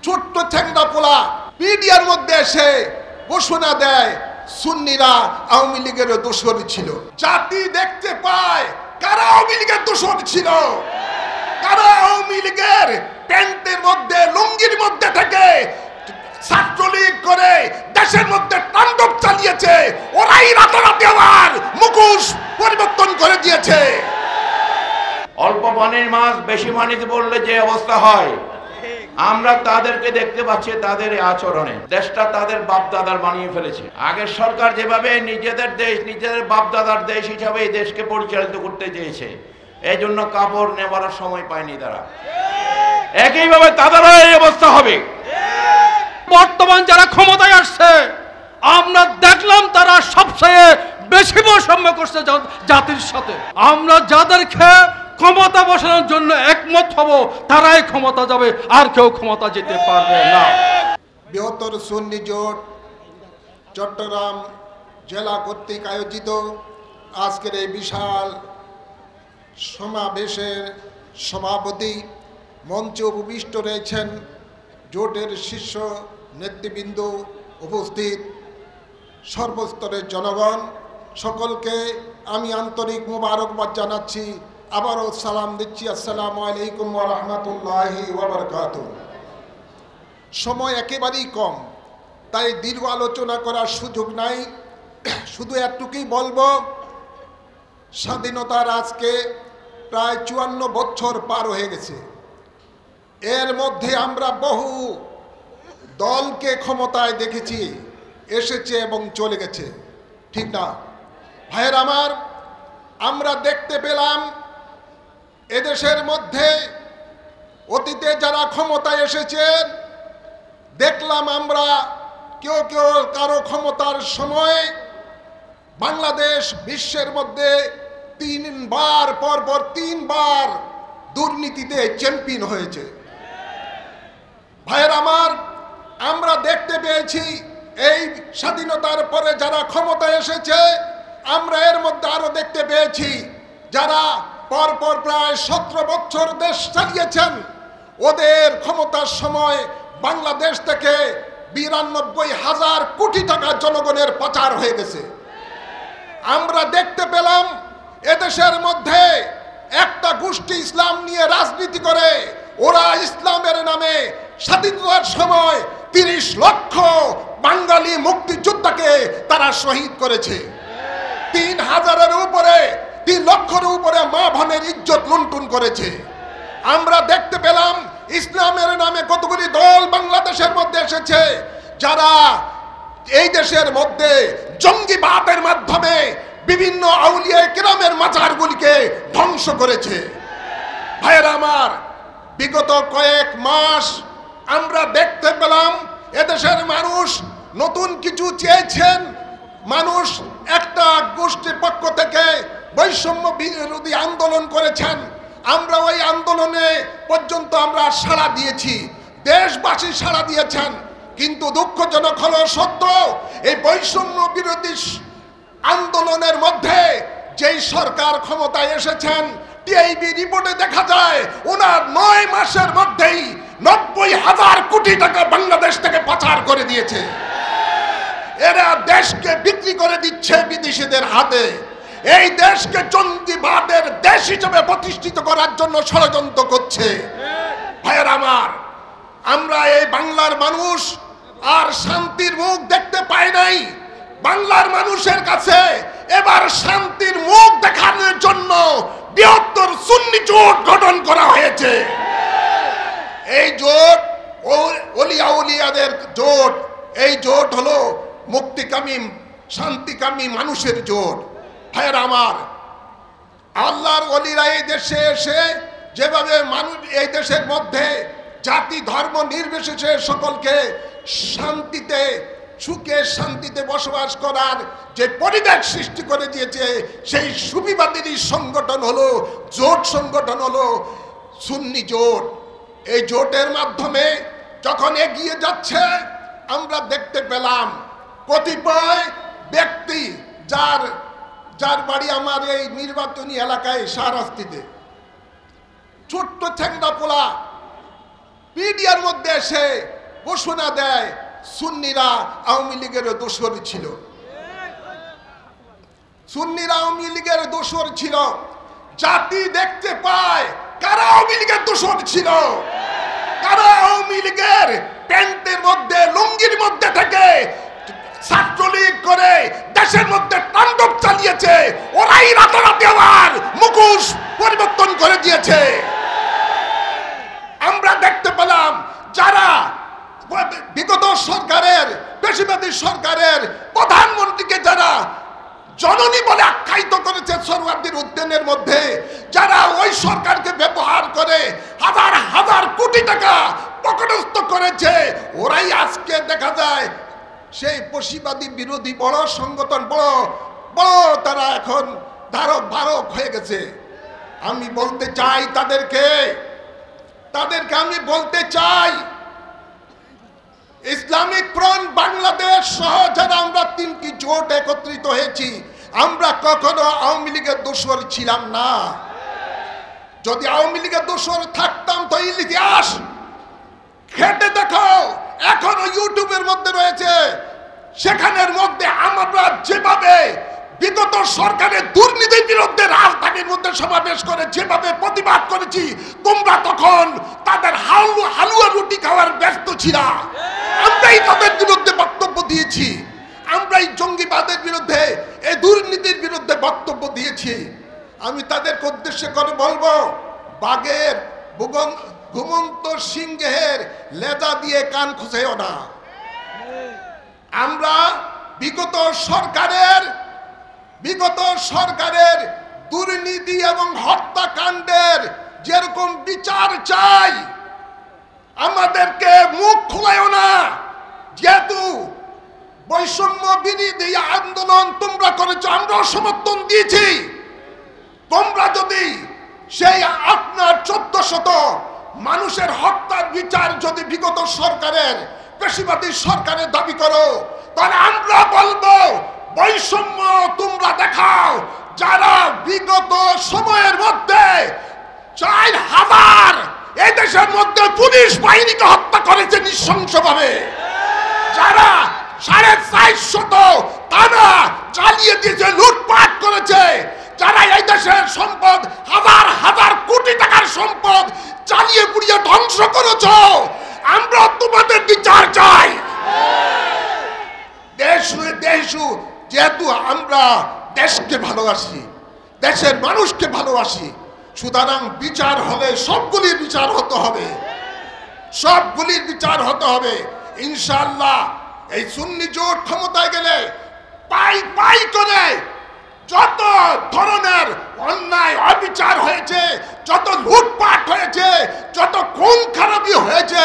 ছোট্ট ঠ্যাংরা পোলা মিডিয়ার মধ্যে এসে ঘোষণা দেয় সুন্নিরা আওয়ামী লীগের দোসর ছিল। জাতি দেখতে পায় কারা আওয়ামী লীগের দোসর ছিল, কারা আওয়ামী লীগের প্যান্টের মধ্যে লুঙ্গির মধ্যে থেকে ছাত্রলীগ করে দেশের মধ্যে তাণ্ডব চালিয়েছে, ওরাই রাতারাতি আবার মুখোশ পরিবর্তন করে দিয়েছে। অল্প পানির মাছ বেশি পানিতে পড়লে যে অবস্থা হয়, আমরা তাদেরকে দেখতে পাচ্ছি তাদের আচরণে। দেশটা তাদের বাপদাদার বানিয়ে ফেলেছে। আগের সরকার যেভাবে নিজেদের দেশ, নিজেদের বাপদাদার দেশ হিসাবে এই দেশকে পরিচালিত করতে চেয়েছে, এই জন্য কাপড় নেবার সময় পায়নি তারা। একইভাবে তাদেরও এই অবস্থা হবে। বর্তমান যারা ক্ষমতায় আসছে, আমরা দেখলাম তারা সবচেয়ে বেশি বৈষম্য করছে জাতির সাথে। আমরা যাদেরকে ক্ষমতা বসানোর জন্য একমত হব, তারাই ক্ষমতা যাবে, আর কেউ ক্ষমতা যেতে পারবে না। বৃহত্তর সুন্নি জোট চট্টগ্রাম জেলা কর্তৃক আয়োজিত আজকের এই বিশাল সমাবেশের সভাপতি, মঞ্চে উপবিষ্ট রয়েছেন জোটের শীর্ষ নেতৃবৃন্দ, উপস্থিত সর্বস্তরের জনগণ, সকলকে আমি আন্তরিক মোবারকবাদ জানাচ্ছি। আবারও সালাম দিচ্ছি, আসসালামু আলাইকুম ওয়া রাহমাতুল্লাহি ওয়া বারাকাতুহু। সময় একেবারেই কম, তাই দীর্ঘ আলোচনা করার সুযোগ নাই। শুধু এতটুকুই বলবো, স্বাধীনতার আজকে প্রায় 54 বছর পার হয়ে গেছে। এর মধ্যে আমরা বহু দলকে ক্ষমতায় দেখেছি, এসেছে এবং চলে গেছে, ঠিক না ভাইয়ের আমার? আমরা দেখতে পেলাম এদেশের মধ্যে অতীতে যারা ক্ষমতায় এসেছেন, দেখলাম আমরা কেউ কেউ কারো ক্ষমতার সময় বাংলাদেশ বিশ্বের মধ্যে পরপর তিনবার দুর্নীতিতে চ্যাম্পিয়ন হয়েছে। ভাইয়ের আমার, আমরা দেখতে পেয়েছি এই স্বাধীনতার পরে যারা ক্ষমতায় এসেছে, আমরা এর মধ্যে আরো দেখতে পেয়েছি যারা পরপর প্রায় 17 বছর দেশ চালিয়েছেন, ওদের ক্ষমতার সময় বাংলাদেশ থেকে 92,000 কোটি টাকা জনগণের পাচার হয়ে গেছে। আমরা দেখতে পেলাম এদেশের মধ্যে একটা গোষ্ঠী ইসলাম নিয়ে রাজনীতি করে, ওরা ইসলামের নামে স্বাধীনতার সময় 30 লক্ষ বাঙালি মুক্তিযোদ্ধাকে তারা শহীদ করেছে। 3,000-এর উপরে, 3 লক্ষের উপরে মা বোনের ইজ্জত লুণ্ঠন করেছে। আমরা দেখতে পেলাম ইসলামের নামে কতগুলি দল বাংলাদেশের মধ্যে এসেছে, যারা এই দেশের মধ্যে জঙ্গিবাদের মাধ্যমে বিভিন্ন আউলিয়া কিরামের মাজারগুলিকে ধ্বংস করেছে। ভাইয়েরা আমার, বিগত কয়েক মাস আমরা দেখতে পেলাম এদেশের মানুষ নতুন কিছু চেয়েছেন। মানুষ একটা গোষ্ঠীর পক্ষ থেকে বৈষম্য বিরোধী আন্দোলন করেছেন। আমরা ওই আন্দোলনে পর্যন্ত আমরা সাড়া দিয়েছি, দেশবাসী সাড়া দিয়েছেন। কিন্তু দুঃখজনক হলো সত্য, এই বৈষম্য বিরোধী আন্দোলনের মধ্যে যেই সরকার ক্ষমতায় এসেছেন, টিআইবি রিপোর্টে দেখা যায় ওনার 9 মাসের মধ্যেই 90,000 কোটি টাকা বাংলাদেশ থেকে পাচার করে দিয়েছে। এরা দেশকে বিক্রি করে দিচ্ছে বিদেশিদের হাতে। এই দেশকে জঙ্গিবাদের দেশ হিসেবে প্রতিষ্ঠিত করার জন্য ষড়যন্ত্র করছে। ভাইয়ের আমার, আমরা এই বাংলার মানুষ আর শান্তির মুখ দেখতে পাই নাই। বাংলার মানুষের কাছে এবার শান্তির মুখ দেখানোর জন্য বৃহত্তর সুন্নি জোট গঠন করা হয়েছে। এই জোট ওলিয়া উলিয়াদের জোট, এই জোট হলো মুক্তিকামী শান্তিকামী মানুষের জোট। ভাইয়ের আমার, আল্লাহর ওলিরা এই দেশে এসে যেভাবে মানুষ এই দেশের মধ্যে জাতি ধর্ম নির্বিশেষে সকলকে শান্তিতে সুখে শান্তিতে বসবাস করার যে পরিবেশ সৃষ্টি করে দিয়েছে, সেই সুবিবাদী সংগঠন হলো জোট, সংগঠন হলো সুন্নি জোট। এই জোটের মাধ্যমে যখন এগিয়ে যাচ্ছে, আমরা দেখতে পেলাম কতিপয় ব্যক্তি যার বাড়ি আমার এই নির্বাচনী এলাকায় শাহরাস্তিতে, ছোট্ট ঠ্যাংরা পোলা মিডিয়ার মধ্যে এসে ঘোষণা দেয় সুন্নিরা আওয়ামী লীগের দোসর ছিল, সুন্নিরা আওয়ামী লীগের দোসর ছিল। জাতি দেখতে পায় কারা আওয়ামী লীগের দোসর ছিল, কারা আওয়ামী লীগের প্যান্টের মধ্যে লুঙ্গির মধ্যে থেকে ছাত্রলীগ করে দেশের মধ্যে তাণ্ডব চালিয়েছে, ওরাই রাতারাতি আবার মুখোশ পরিবর্তন করে দিয়েছে। আমরা দেখতে পেলাম যারা বিগত সরকারের পেশিবাদী সরকারের প্রধানমন্ত্রীকে যারা জননী বলে আখ্যায়িত করেছে সরওয়ার্দীর উদ্যানের মধ্যে, যারা ওই সরকারকে ব্যবহার করে হাজার হাজার কোটি টাকা পকেটস্থ করেছে, ওরাই আজকে দেখা যায় সেই পেশিবাদী বিরোধী বড় সংগঠন, বড় বড় তারা এখন ধারক বারক হয়ে গেছে। আমি বলতে চাই তাদেরকে আমি বলতে চাই, ইসলামিক ফ্রন্ট বাংলাদেশ সহ যারা আমরা তিনটি জোট একত্রিত হয়েছি, আমরা কখনো আওয়ামী লীগের দোসর ছিলাম না। যদি আওয়ামী লীগের দোসর থাকতাম তো ইতিহাস ঘেটে দেখো, এখনো ইউটিউবের মধ্যে রয়েছে, সেখানের মধ্যে আমরা যেভাবে বিগত সরকারের দুর্নীতির বিরুদ্ধে রাজধানীর মধ্যে সমাবেশ করে যেভাবে প্রতিবাদ করেছি, তোমরা তখন তাদের হালুয়া রুটি খাওয়ার ব্যস্ত ছিল। আমরাই তাদের বিরুদ্ধে বক্তব্য দিয়েছি, আমরাই জঙ্গিবাদের বিরুদ্ধে, এই দুর্নীতির বিরুদ্ধে বক্তব্য দিয়েছি। আমি তাদেরকে উদ্দেশ্য করে বলবো, বাঘের ঘুমন্ত সিংহের লেজা দিয়ে কান খুঁজেও না। আমরা বিগত সরকারের দুর্নীতি এবং হত্যাকাণ্ডের যেরকম বিচার চাই, আমাদেরকে মুখ খোলায়ও না। যেহেতু বৈষম্য বিরোধী আন্দোলন তোমরা করেছো, আমরাও সমর্থন দিয়েছি। তোমরা যদি সেই আপনার 1400 মানুষের হত্যার বিচার যদি বিগত সরকারের পেশিবাদী সরকারের দাবি করো, তাহলে আমরা বলবো বৈষম্য তোমরা দেখাও। যারা বিগত সময়ের মধ্যে 4000 এই দেশের মধ্যে পুলিশ বাহিনীকে হত্যা করেছে নৃশংসভাবে, যারা 450 থানা চালিয়ে দিয়েছে, লুটপাট করেছে, যারা এই দেশের সম্পদ হাজার হাজার কোটি টাকার সম্পদ চালিয়ে পুড়িয়ে ধ্বংস করেছো, আমরা তোমাদের বিচার চাই। যেহেতু আমরা দেশকে ভালোবাসি, দেশের মানুষকে ভালোবাসি, সুতরাং বিচার হলে সবগুলির বিচার হতে হবে, সবগুলির বিচার হতে হবে। ইনশাআল্লাহ এই সুন্নি জোট ক্ষমতায় গেলে পাই পাই করে যত ধরনের অন্যায় অবিচার হয়েছে, যত লুটপাট হয়েছে, যত খুন খারাপি হয়েছে,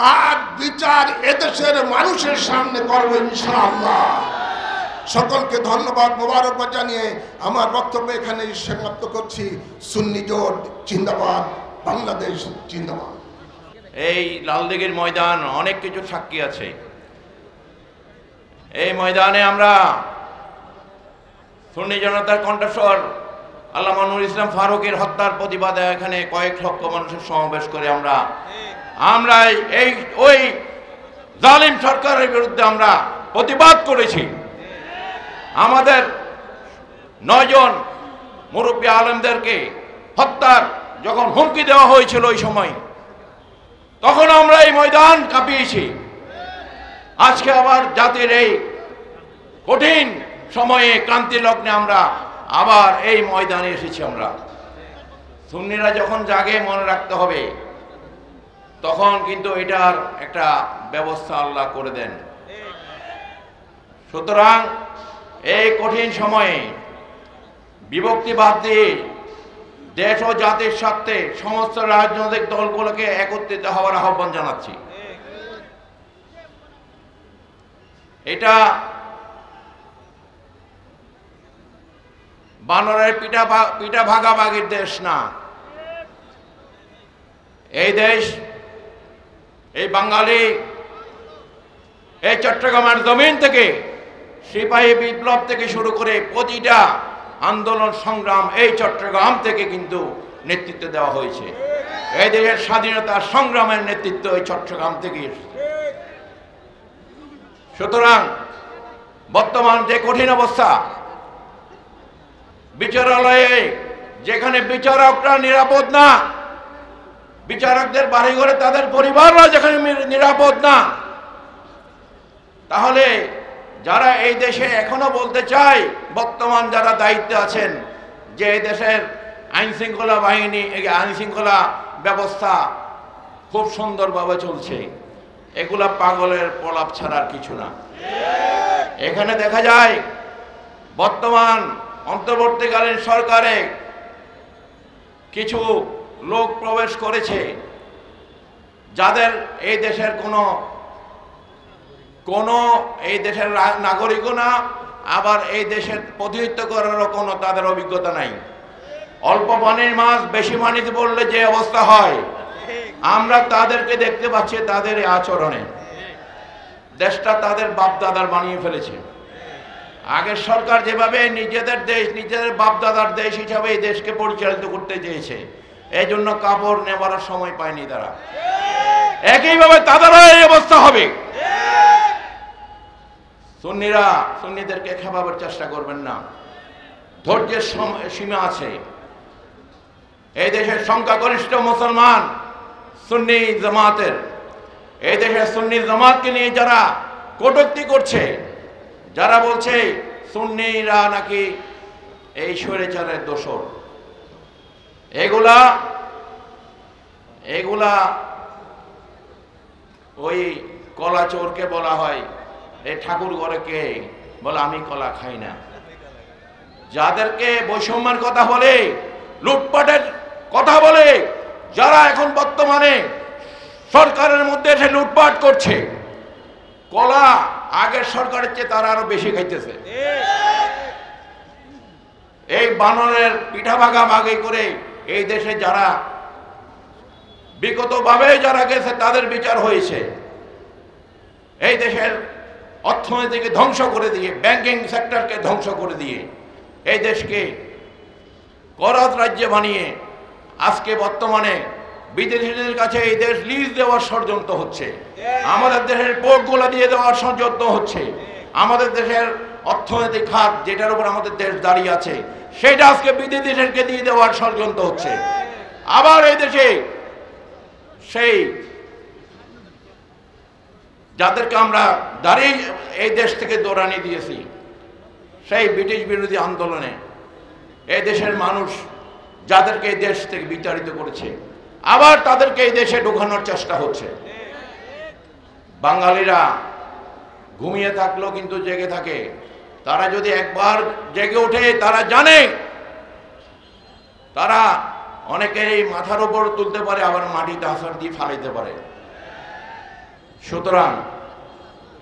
তার বিচার এদেশের মানুষের সামনে করবে ইনশাআল্লাহ। সকলকে ধন্যবাদ, মোবারকবাদ জানিয়ে আমার বক্তব্য এখানে সমাপ্ত করছি। সুন্নি জোট জিন্দাবাদ, বাংলাদেশ জিন্দাবাদ। এই লালদিঘির ময়দান অনেক কিছু সাক্ষী আছে। এই ময়দানে আমরা সুন্নি জনতার কণ্ঠস্বর আল্লামা নুরুল ইসলাম ফারুকের হত্যার প্রতিবাদে এখানে কয়েক লক্ষ মানুষের সমাবেশ করে আমরা এই ওই জালিম সরকারের বিরুদ্ধে আমরা প্রতিবাদ করেছি। আমাদের 9 জন মুরব্বী আলেমদেরকে হত্যার যখন হুমকি দেওয়া হয়েছিল ওই সময়, তখন আমরা এই ময়দান কাঁপিয়েছি। আজকে আবার জাতির এই কঠিন সময়ে ক্রান্তি লগ্নে আমরা আবার এই ময়দানে এসেছি। আমরা সুন্নিরা যখন জাগে, মনে রাখতে হবে, তখন কিন্তু এটার একটা ব্যবস্থা আল্লাহ করে দেন। সুতরাং এই কঠিন সময়ে বিভক্তিবাদ দিয়ে দেশ ও জাতির স্বার্থে সমস্ত রাজনৈতিক দলগুলোকে একত্রিত হওয়ার আহ্বান জানাচ্ছি। এটা বানরের পিঠা ভাগাভাগির দেশ না। এই দেশ, এই বাঙালি, এই চট্টগ্রামের জমিন থেকে সিপাহী বিপ্লব থেকে শুরু করে প্রতিটা আন্দোলন সংগ্রাম এই চট্টগ্রাম থেকে কিন্তু নেতৃত্ব দেওয়া হয়েছে। এই দেশের স্বাধীনতা সংগ্রামের নেতৃত্ব এই চট্টগ্রাম থেকে এসেছে। সুতরাং বর্তমান যে কঠিন অবস্থা, বিচারালয়ে যেখানে বিচারকরা নিরাপদ না, বিচারকদের বাড়িঘরে তাদের পরিবাররা যেখানে নিরাপদ না, তাহলে যারা এই দেশে এখনো বলতে চায়, বর্তমান যারা দায়িত্বে আছেন যে এই দেশের আইন শৃঙ্খলা বাহিনী, আইন শৃঙ্খলা ব্যবস্থা খুব সুন্দরভাবে চলছে, এগুলা পাগলের প্রলাপ ছাড়ার কিছু না। এখানে দেখা যায় বর্তমান অন্তর্বর্তীকালীন সরকারে কিছু লোক প্রবেশ করেছে যাদের এই দেশের কোনো এই দেশের নাগরিকও না, আবার এই দেশের প্রতিনিধিত্ব করারও কোনো তাদের অভিজ্ঞতা নাই। অল্প পানির মাছ বেশি পানিতে পড়লে যে অবস্থা হয়, আমরা তাদেরকে দেখতে পাচ্ছি তাদের আচরণে। দেশটা তাদের বাপদাদার বানিয়ে ফেলেছে। আগের সরকার যেভাবে নিজেদের দেশ, নিজেদের বাপদাদার দেশ হিসাবে এই দেশকে পরিচালিত করতে চেয়েছে, এই জন্য কাপড় নেওয়ার সময় পায়নি তারা। একইভাবে তাদেরও এই অবস্থা হবে। সুন্নিরা সুন্নিদেরকে খেপাবার চেষ্টা করবেন না, ধৈর্যের সীমা আছে। এই দেশের সংখ্যাগরিষ্ঠ মুসলমান সুন্নি জামাতের, এই দেশের সুন্নি জামাতকে নিয়ে যারা কটূক্তি করছে, যারা বলছে সুন্নিরা নাকি এই স্বৈরাচারের দোসর, এগুলা ওই কলা চোরকে বলা হয়, এই ঠাকুর ঘরে কে বলে আমি কলা খাই না। যাদেরকে বৈষম্যের কথা বলে, লুটপাটের কথা বলে, যারা এখন বর্তমানে সরকারের মধ্যে এসে লুটপাট করছে, কলা আগের সরকারের চেয়ে তারা আরো বেশি খাইতেছে। এই বানরের পিঠা ভাগাভাগি করে এই দেশে যারা বিগতভাবে যারা গেছে তাদের বিচার হয়েছে। এই দেশের অর্থনীতিকে ধ্বংস করে দিয়ে, ব্যাংকিং সেক্টরকে ধ্বংস করে দিয়ে এই দেশকে করাত রাজ্য বানিয়ে আজকে বর্তমানে বিদেশিদের কাছে এই দেশ লিজ দেওয়ার ষড়যন্ত্র হচ্ছে, আমাদের দেশের পোর্টগুলো দিয়ে দেওয়ার ষড়যন্ত্র হচ্ছে, আমাদের দেশের অর্থনৈতিক খাত যেটার উপর আমাদের দেশ দাঁড়িয়ে আছে সেটা আজকে বিদেশি দেশকে দিয়ে দেওয়ার ষড়যন্ত্র হচ্ছে। আবার এই দেশে সেই যাদেরকে আমরা দাঁড়িয়ে এই দেশ থেকে দৌড়ানি দিয়েছি, সেই ব্রিটিশ বিরোধী আন্দোলনে এই দেশের মানুষ যাদেরকে এই দেশ থেকে বিতাড়িত করেছে, আবার তাদেরকে এই দেশে ঢোকানোর চেষ্টা হচ্ছে। বাঙালিরা ঘুমিয়ে থাকলেও কিন্তু জেগে থাকে। তারা যদি একবার জেগে ওঠে, তারা জানে তারা অনেকেই মাথার উপর তুলতে পারে, আবার মাটিতে আছাড় দিয়ে ফালাইতে পারে। সুতরাং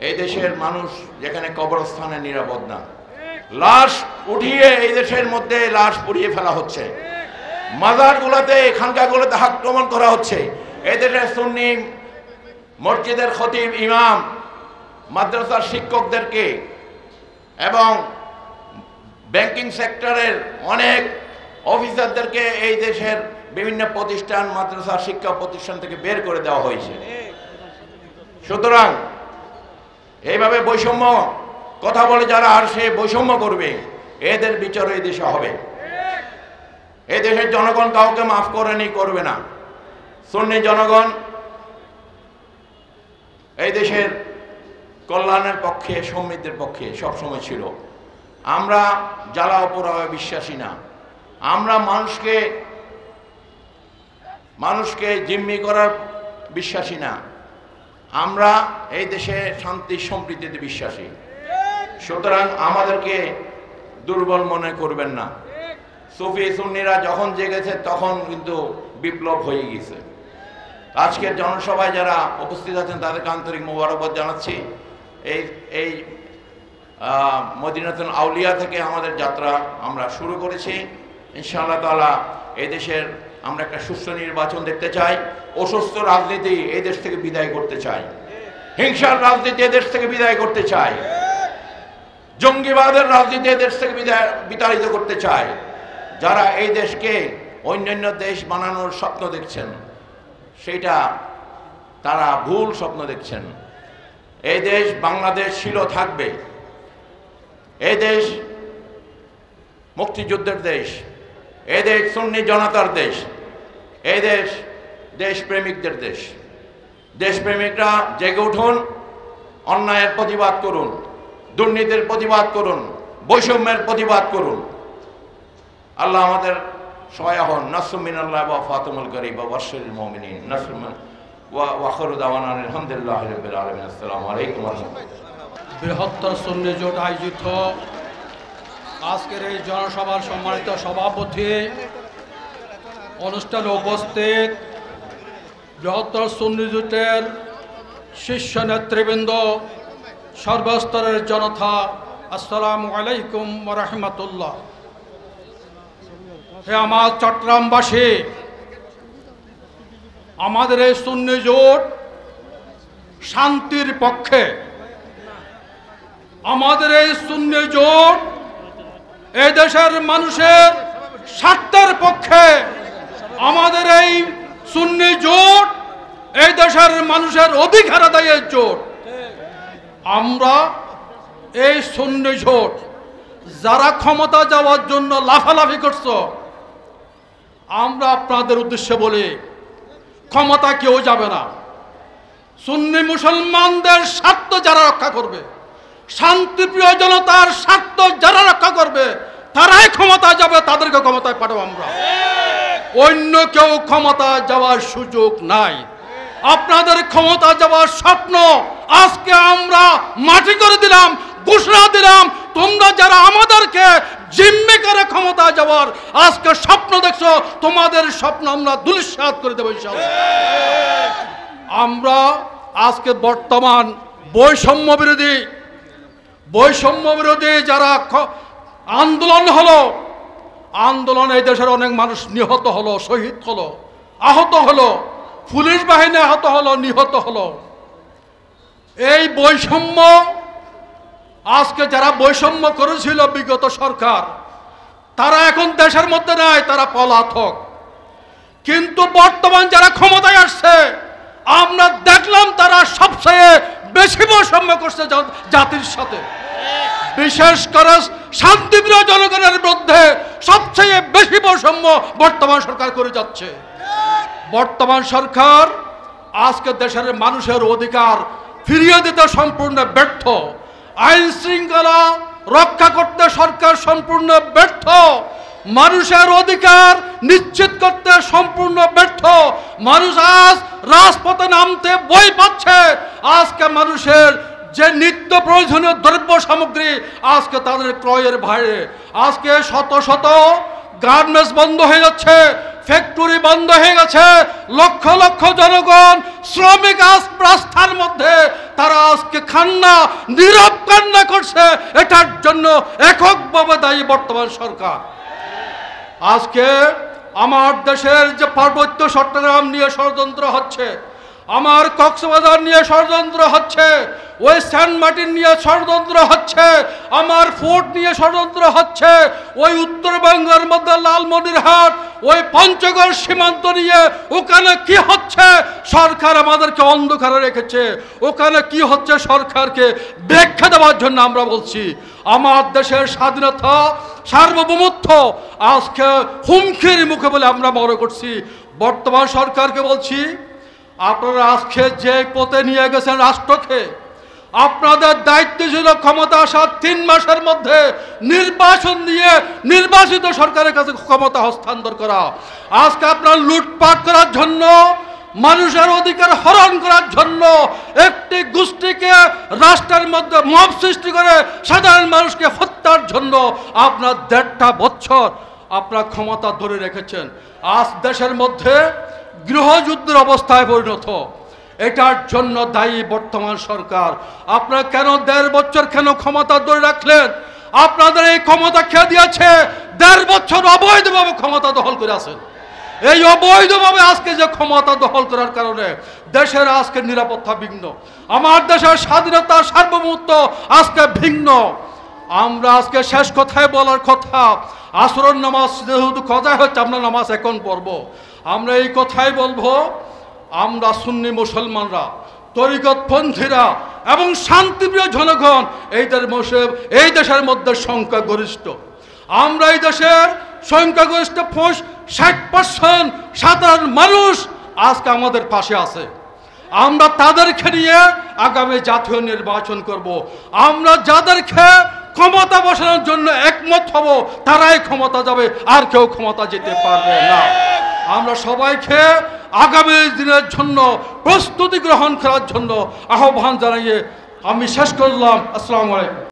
এই দেশের মানুষ যেখানে কবরস্থানে নিরাপদ না, লাশ উঠিয়ে এই দেশের মধ্যে লাশ পুড়িয়ে ফেলা হচ্ছে, মাজারগুলোতে খানকাগুলোতে আক্রমণ করা হচ্ছে। এই দেশের সুন্নি মসজিদের খতিব, ইমাম, মাদ্রাসার শিক্ষকদেরকে এবং ব্যাংকিং সেক্টরের অনেক অফিসারদেরকে এই দেশের বিভিন্ন প্রতিষ্ঠান, মাদ্রাসা, শিক্ষা প্রতিষ্ঠান থেকে বের করে দেওয়া হয়েছে। সুতরাং এইভাবে বৈষম্য কথা বলে যারা আর সে বৈষম্য করবে, এদের বিচার এই দেশে হবে। এই দেশের জনগণ কাউকে মাফ করেনি, করবে না। সুন্নি জনগণ এই দেশের কল্যাণের পক্ষে, সমৃদ্ধির পক্ষে সবসময় ছিল। আমরা জ্বালা পোড়ায় বিশ্বাসী না। আমরা মানুষকে জিম্মি করার বিশ্বাসী না। আমরা এই দেশে শান্তি সম্প্রীতিতে বিশ্বাসী। সুতরাং আমাদেরকে দুর্বল মনে করবেন না। সুফি সুন্নিরা যখন জেগেছে তখন কিন্তু বিপ্লব হয়ে গেছে। আজকের জনসভায় যারা উপস্থিত আছেন তাদেরকে আন্তরিক মোবারকবাদ জানাচ্ছি। এই মদিনাতুল আউলিয়া থেকে আমাদের যাত্রা আমরা শুরু করেছি। ইনশাআল্লাহ তাআলা এই দেশের আমরা একটা সুষ্ঠু নির্বাচন দেখতে চাই। অসুস্থ রাজনীতি এই দেশ থেকে বিদায় করতে চাই। হিংসার রাজনীতি এই দেশ থেকে বিদায় করতে চাই। জঙ্গিবাদের রাজনীতি এই দেশ থেকে বিতাড়িত করতে চাই। যারা এই দেশকে অন্যান্য দেশ বানানোর স্বপ্ন দেখছেন, সেটা তারা ভুল স্বপ্ন দেখছেন। এই দেশ বাংলাদেশ ছিল, থাকবে। এই দেশ মুক্তিযুদ্ধের দেশ, এই দেশ সুন্নি জনতার দেশ, এই দেশ দেশপ্রেমিকদের দেশ। দেশপ্রেমিকরা জেগে উঠুন, অন্যায়ের প্রতিবাদ করুন, দুর্নীতির প্রতিবাদ করুন, বৈষম্যের প্রতিবাদ করুন। আল্লাহ আমাদের সহায় হন। নাসরুম মিনাল্লাহ ওয়া ফাতুহুল করিম ওয়া বাশশিরিল মুমিনিন। নাসরুম ওয়া আখিরু দাওয়ানা আলহামদুলিল্লাহি রাব্বিল আলামিন। আসসালামু আলাইকুম ওয়া রাহমাতুল্লাহ। বৃহত্তর সুন্নি জোট আয়োজিত আজকের এই জনসভার সম্মানিত সভাপতি, অনুষ্ঠানে উপস্থিত বৃহত্তর সুন্নি জোটের শীর্ষ নেতৃবৃন্দ, সর্বস্তরের জনতা, আসসালামু আলাইকুম ওয়া রাহমাতুল্লাহ। হে আমার চট্টগ্রামবাসী, আমাদের এই সুন্নি জোট শান্তির পক্ষে, আমাদের এই সুন্নি জোট এই দেশের মানুষের স্বার্থের পক্ষে, আমাদের এই সুন্নি জোট এই দেশের মানুষের অধিকার আদায়ের জোট। আমরা এই সুন্নি জোট যারা ক্ষমতা যাওয়ার জন্য লাফালাফি করছো, আমরা আপনাদের উদ্দেশ্যে বলি, ক্ষমতা কেউ যাবে না। সুন্নি মুসলমানদের স্বার্থ যারা রক্ষা করবে, শান্তিপ্রিয় জনতার স্বার্থ যারা রক্ষা করবে, তারাই ক্ষমতা যাবে, তাদেরকে ক্ষমতায় পাঠাবো আমরা। অন্য কেউ ক্ষমতা যাওয়ার সুযোগ নাই। আপনাদের ক্ষমতা যাওয়ার স্বপ্ন আজকে আমরা মাটি করে দিলাম, ঘোষণা দিলাম। তোমরা যারা আমাদেরকে জিম্মি করে ক্ষমতা যাওয়ার আজকে স্বপ্ন দেখছো, তোমাদের স্বপ্ন আমরা ধূলিসাৎ করে দেবো ইনশাআল্লাহ। আমরা আজকে বর্তমান বৈষম্য বিরোধী যারা আন্দোলন হলো, আন্দোলনে এই দেশের অনেক মানুষ নিহত হলো, শহীদ হলো, আহত হলো, পুলিশ বাহিনী আহত হলো, নিহত হলো। এই বৈষম্য আজকে যারা বৈষম্য করেছিল বিগত সরকার, তারা এখন দেশের মধ্যে নাই, তারা পলাতক। কিন্তু বর্তমান যারা ক্ষমতায় আসছে, আমরা দেখলাম তারা সবচেয়ে বেশি বৈষম্য করছে জাতির সাথে। বিশেষ করে শান্তিপ্রিয় জনগণের বিরুদ্ধে সবচেয়ে বেশি বৈষম্য বর্তমান সরকার করে যাচ্ছে। বর্তমান সরকার আজকে দেশের মানুষের অধিকার ফিরিয়ে দিতে সম্পূর্ণ ব্যর্থ। আইন শৃঙ্খলা রক্ষা করতে সরকার সম্পূর্ণ ব্যর্থ। মানুষের অধিকার নিশ্চিত করতে সম্পূর্ণ ব্যর্থ। মানুষ আজ রাজপথে নামতে ভয় পাচ্ছে। আজকে মানুষের যে নিত্য প্রয়োজনীয় দ্রব্য সামগ্রী আজকে তাদের ক্রয়ের ভারে, আজকে শত শত গার্মেন্টস বন্ধ হয়ে যাচ্ছে, ফ্যাক্টরি বন্ধ হয়ে গেছে, লক্ষ লক্ষ জনগণ শ্রমিক আজ রাস্তার মধ্যে, তারা আজকে নীরব কান্না করছে। এটার জন্য এককভাবে দায়ী বর্তমান সরকার। আজকে আমার দেশের যে পার্বত্য চট্টগ্রাম নিয়ে ষড়যন্ত্র হচ্ছে, আমার কক্সবাজার নিয়ে ষড়যন্ত্র হচ্ছে, ওই সেন্ট মার্টিন নিয়ে ষড়যন্ত্র হচ্ছে, আমার ফোর্ট নিয়ে ষড়যন্ত্র হচ্ছে, ওই উত্তরবঙ্গের মধ্যে লালমনিরহাট, ওই পঞ্চগড় সীমান্ত নিয়ে ওখানে কি হচ্ছে, সরকার আমাদেরকে অন্ধকারে রেখেছে। ওখানে কি হচ্ছে সরকারকে ব্যাখ্যা দেওয়ার জন্য আমরা বলছি, আমার দেশের স্বাধীনতা সার্বভৌমত্ব আজকে হুমকির মুখে বলে আমরা মনে করছি। বর্তমান সরকারকে বলছি, আপনারা আজকে যে পথে নিয়ে গেছেন রাষ্ট্রকে, আপনাদের দায়িত্ব ছিল ক্ষমতা আসার 3 মাসের মধ্যে নির্বাচন দিয়ে নির্বাচিত সরকারের কাছে ক্ষমতা হস্তান্তর করা। আজকে আপনারা লুটপাট করার জন্য, মানুষের অধিকার হরণ করার জন্য, একটি গোষ্ঠীকে রাষ্ট্রের মধ্যে মব সৃষ্টি করে সাধারণ মানুষকে হত্যার জন্য আপনার 1.5 বছর আপনার ক্ষমতা ধরে রেখেছেন। আজ দেশের মধ্যে গৃহযুদ্ধের অবস্থায় পরিণত। এটার জন্য দায়ী বর্তমান সরকার। আপনারা কেন 1.5 বছর কেন ক্ষমতা ধরে রাখলেন? আপনাদের এই ক্ষমতা খেয়ে দিয়েছে। 1.5 বছর অবৈধভাবে ক্ষমতা দখল করে আছেন। এই অবৈধভাবে আজকে যে ক্ষমতা দখল করার কারণে দেশের আজকে নিরাপত্তা ভিন্ন, আমার দেশের স্বাধীনতা সার্বভৌমত্ব আজকে ভিন্ন। আমরা আজকে শেষ কথায় বলার কথা, আসরের নামাজ যেহেতু কথা হচ্ছে, আমরা নামাজ এখন পড়ব। আমরা এই কথাই বলবো, আমরা সুন্নি মুসলমানরা, তরিকতপন্থীরা এবং শান্তিপ্রিয় জনগণ এই দেশের মধ্যে সংখ্যাগরিষ্ঠ। আমরা এই দেশের সংখ্যাগরিষ্ঠ 60% সাধারণ মানুষ আজকে আমাদের পাশে আছে। আমরা তাদেরকে নিয়ে আগামী জাতীয় নির্বাচন করব। আমরা যাদেরকে ক্ষমতা বসানোর জন্য একমত হব তারাই ক্ষমতা যাবে, আর কেউ ক্ষমতা যেতে পারবে না। আমরা সবাইকে আগামী দিনের জন্য প্রস্তুতি গ্রহণ করার জন্য আহ্বান জানিয়ে আমি শেষ করলাম। আসসালামু আলাইকুম।